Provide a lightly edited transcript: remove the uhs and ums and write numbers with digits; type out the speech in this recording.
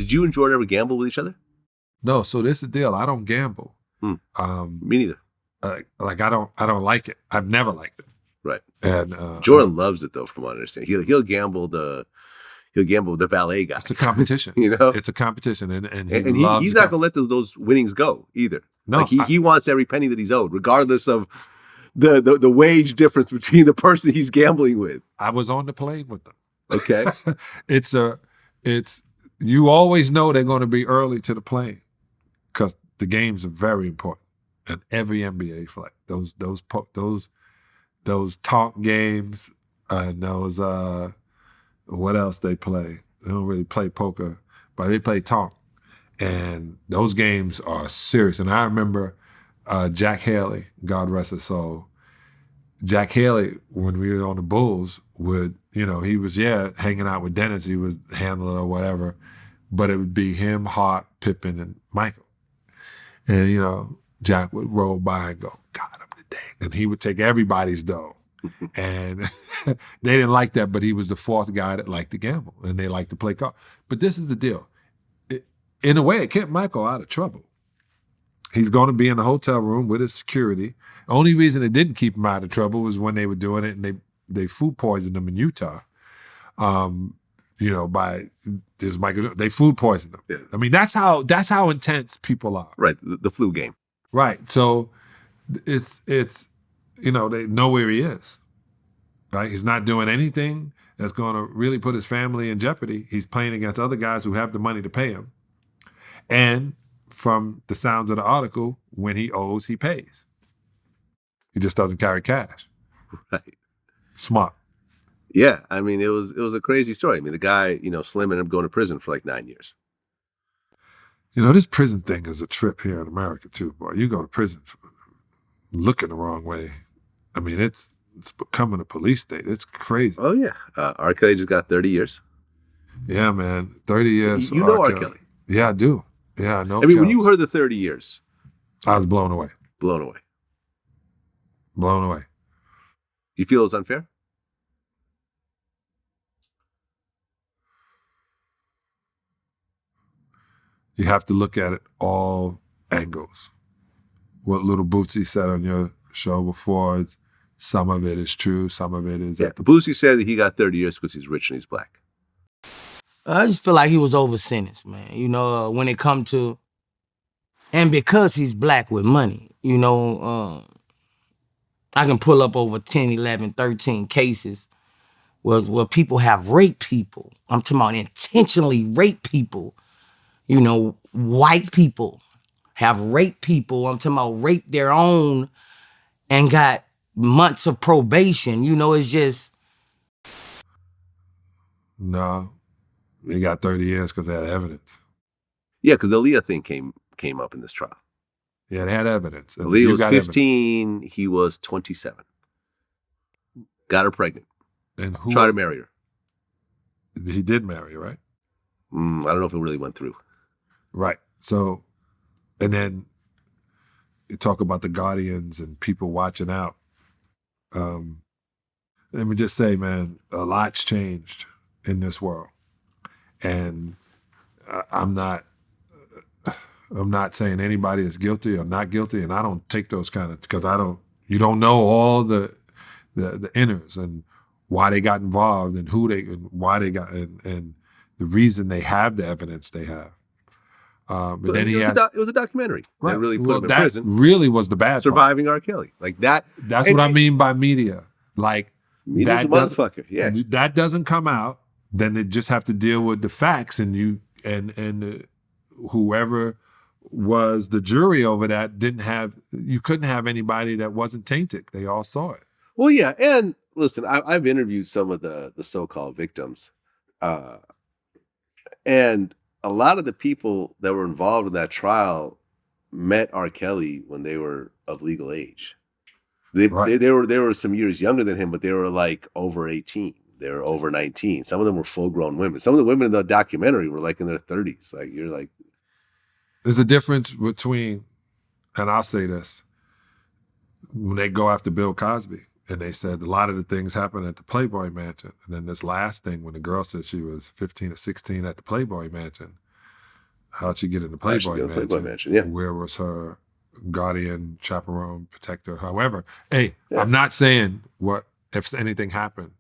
Did you and Jordan ever gamble with each other? No, so this is the deal. I don't gamble. Me neither. Like I don't like it. I've never liked it. Right. And Jordan loves it though, from what I understand. He'll gamble the valet guy. It's a competition. It's a competition, and he's not gonna let those winnings go either. No, like he wants every penny that he's owed, regardless of the wage difference between the person he's gambling with. I was on the plane with them. Okay. You always know they're going to be early to the plane because the games are very important. And every NBA flight, those talk games and those what else they play? They don't really play poker, but they play talk, and those games are serious. And I remember Jack Haley, God rest his soul. Jack Haley, when we were on the Bulls, he was hanging out with Dennis. He was handling or whatever, but it would be him, Hart, Pippen, and Michael, and Jack would roll by and go, God, I'm the dang. And he would take everybody's dough. And they didn't like that, but he was the fourth guy that liked to gamble and they liked to play cards. But this is the deal. In a way, it kept Michael out of trouble. He's going to be in the hotel room with his security. The only reason it didn't keep him out of trouble was when they were doing it and they food poisoned him in Utah. By this Michael, they food poisoned him. Yeah. I mean, that's how intense people are. Right, the flu game. Right. So it's they know where he is. Right? He's not doing anything that's going to really put his family in jeopardy. He's playing against other guys who have the money to pay him. And from the sounds of the article, when he owes, he pays. He just doesn't carry cash. Right. Smart. Yeah. I mean, it was a crazy story. I mean, the guy, Slim ended up going to prison for like 9 years. This prison thing is a trip here in America too, boy. You go to prison for looking the wrong way. I mean, it's becoming a police state. It's crazy. Oh, yeah. R. Kelly just got 30 years. Yeah, man. 30 years. You know R. Kelly. Yeah, I do. Yeah, I know. I mean, when you heard the 30 years. I was blown away. Blown away. Blown away. You feel it was unfair? You have to look at it all angles. What little Boosie said on your show before, some of it is true, some of it is... Yeah, Boosie said that he got 30 years because he's rich and he's black. I just feel like he was over-sentenced, man. When it come to... And because he's black with money, I can pull up over 10, 11, 13 cases where people have raped people. I'm talking about intentionally raped people. White people have raped people. I'm talking about raped their own and got months of probation. It's just... No, they got 30 years because they had evidence. Yeah, because the Aaliyah thing came up in this trial. Yeah, they had evidence. Aaliyah was 15, he was 27. Got her pregnant. And who tried to marry her. He did marry her, right? I don't know if it really went through. Right. So, and then you talk about the guardians and people watching out. Let me just say, man, a lot's changed in this world. And I'm not saying anybody is guilty or not guilty, and I don't take those because you don't know all the inners and why they got involved and why they got and the reason they have the evidence they have. But then it was a documentary right. that really put him in prison. Really was the bad Surviving part. R. Kelly. Like that. That's what I mean by media. Like media's a motherfucker. Yeah. That doesn't come out, then they just have to deal with the facts and whoever was the jury over that you couldn't have anybody that wasn't tainted. They all saw it. Well, yeah. And listen, I've interviewed some of the so-called victims. And a lot of the people that were involved in that trial met R. Kelly when they were of legal age. They were some years younger than him, but they were like over 18. They were over 19. Some of them were full-grown women. Some of the women in the documentary were like in their 30s. Like you're like, there's a difference between, and I'll say this, when they go after Bill Cosby, and they said a lot of the things happened at the Playboy Mansion. And then this last thing, when the girl said she was 15 or 16 at the Playboy Mansion, How'd she get in the How'd she Playboy get in the Mansion? Playboy Mansion, yeah. Where was her guardian, chaperone, protector? However, hey, I'm not saying what if anything happened